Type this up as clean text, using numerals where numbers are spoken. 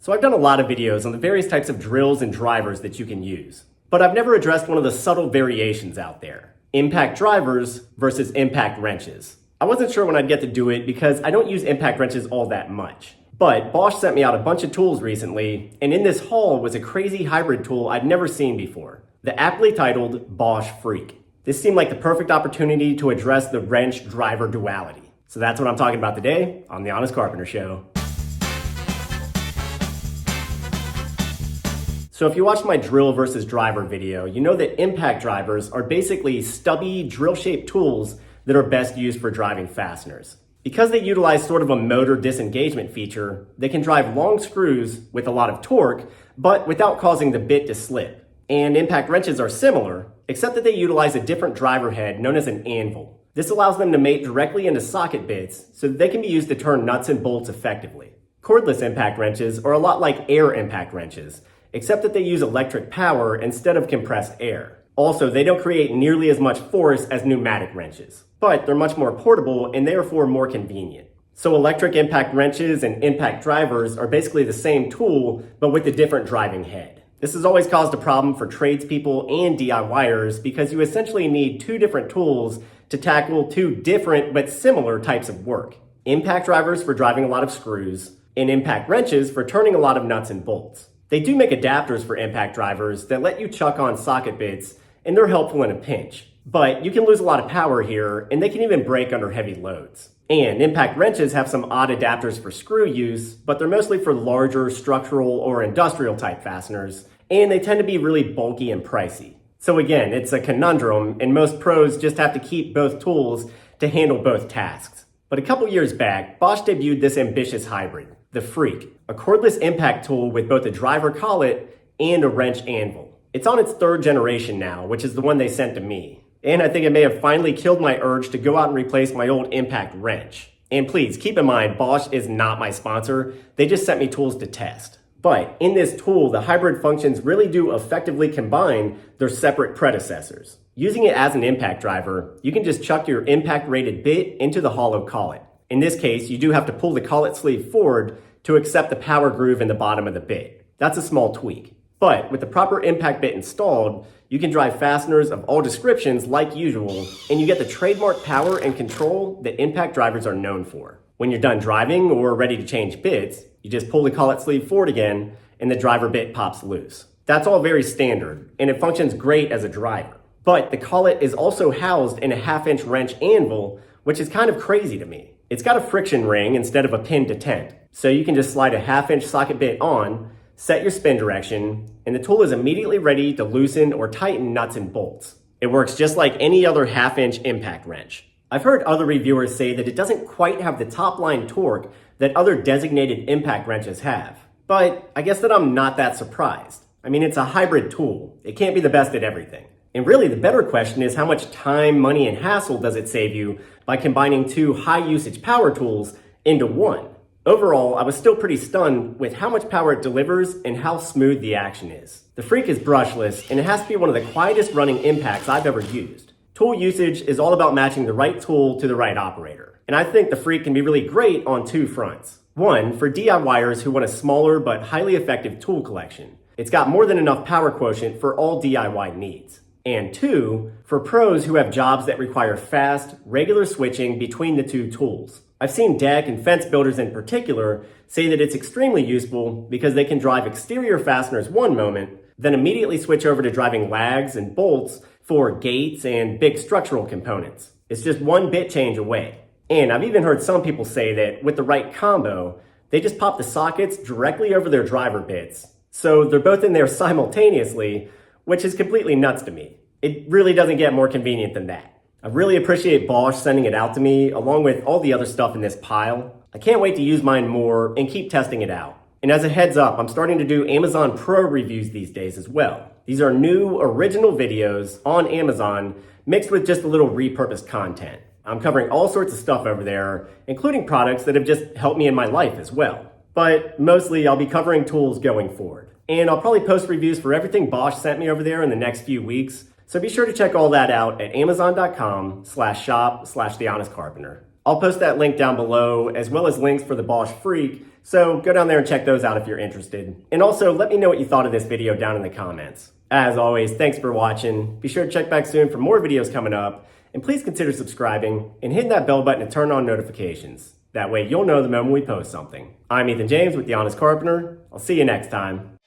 So I've done a lot of videos on the various types of drills and drivers that you can use, but I've never addressed one of the subtle variations out there. Impact drivers versus impact wrenches. I wasn't sure when I'd get to do it because I don't use impact wrenches all that much. But Bosch sent me out a bunch of tools recently, and in this haul was a crazy hybrid tool I'd never seen before. The aptly titled Bosch FREAK. This seemed like the perfect opportunity to address the wrench driver duality. So that's what I'm talking about today on The Honest Carpenter Show. So if you watched my drill versus driver video, you know that impact drivers are basically stubby, drill-shaped tools that are best used for driving fasteners. Because they utilize sort of a motor disengagement feature, they can drive long screws with a lot of torque, but without causing the bit to slip. And impact wrenches are similar, except that they utilize a different driver head known as an anvil. This allows them to mate directly into socket bits so that they can be used to turn nuts and bolts effectively. Cordless impact wrenches are a lot like air impact wrenches, except that they use electric power instead of compressed air. Also, they don't create nearly as much force as pneumatic wrenches, but they're much more portable and therefore more convenient. So electric impact wrenches and impact drivers are basically the same tool, but with a different driving head. This has always caused a problem for tradespeople and DIYers because you essentially need two different tools to tackle two different but similar types of work. Impact drivers for driving a lot of screws, and impact wrenches for turning a lot of nuts and bolts. They do make adapters for impact drivers that let you chuck on socket bits, and they're helpful in a pinch. But you can lose a lot of power here, and they can even break under heavy loads. And impact wrenches have some odd adapters for screw use, but they're mostly for larger structural or industrial type fasteners, and they tend to be really bulky and pricey. So again, it's a conundrum, and most pros just have to keep both tools to handle both tasks. But a couple years back, Bosch debuted this ambitious hybrid, the FREAK, a cordless impact tool with both a driver collet and a wrench anvil. It's on its third generation now, which is the one they sent to me. And I think it may have finally killed my urge to go out and replace my old impact wrench. And please keep in mind, Bosch is not my sponsor. They just sent me tools to test. But in this tool, the hybrid functions really do effectively combine their separate predecessors. Using it as an impact driver, you can just chuck your impact rated bit into the hollow collet. In this case, you do have to pull the collet sleeve forward to accept the power groove in the bottom of the bit. That's a small tweak. But with the proper impact bit installed, you can drive fasteners of all descriptions like usual, and you get the trademark power and control that impact drivers are known for. When you're done driving or ready to change bits, you just pull the collet sleeve forward again, and the driver bit pops loose. That's all very standard, and it functions great as a driver. But the collet is also housed in a 1/2-inch wrench anvil, which is kind of crazy to me. It's got a friction ring instead of a pin detent, so you can just slide a 1/2-inch socket bit on, set your spin direction, and the tool is immediately ready to loosen or tighten nuts and bolts. It works just like any other 1/2-inch impact wrench. I've heard other reviewers say that it doesn't quite have the top-line torque that other designated impact wrenches have, but I guess that I'm not that surprised. I mean, it's a hybrid tool. It can't be the best at everything. And really, the better question is how much time, money, and hassle does it save you by combining two high-usage power tools into one? Overall, I was still pretty stunned with how much power it delivers and how smooth the action is. The FREAK is brushless, and it has to be one of the quietest running impacts I've ever used. Tool usage is all about matching the right tool to the right operator. And I think the FREAK can be really great on two fronts. One, for DIYers who want a smaller but highly effective tool collection. It's got more than enough power quotient for all DIY needs. And two, for pros who have jobs that require fast, regular switching between the two tools. I've seen deck and fence builders in particular say that it's extremely useful because they can drive exterior fasteners one moment, then immediately switch over to driving lags and bolts for gates and big structural components. It's just one bit change away. And I've even heard some people say that with the right combo, they just pop the sockets directly over their driver bits. So they're both in there simultaneously, which is completely nuts to me. It really doesn't get more convenient than that. I really appreciate Bosch sending it out to me, along with all the other stuff in this pile. I can't wait to use mine more and keep testing it out. And as a heads up, I'm starting to do Amazon Pro reviews these days as well. These are new original videos on Amazon mixed with just a little repurposed content. I'm covering all sorts of stuff over there, including products that have just helped me in my life as well. But mostly I'll be covering tools going forward. And I'll probably post reviews for everything Bosch sent me over there in the next few weeks. So be sure to check all that out at amazon.com/shop/thehonestcarpenter. I'll post that link down below, as well as links for the Bosch FREAK, so go down there and check those out if you're interested. And also, let me know what you thought of this video down in the comments. As always, thanks for watching. Be sure to check back soon for more videos coming up, and please consider subscribing and hitting that bell button to turn on notifications. That way you'll know the moment we post something. I'm Ethan James with The Honest Carpenter. I'll see you next time.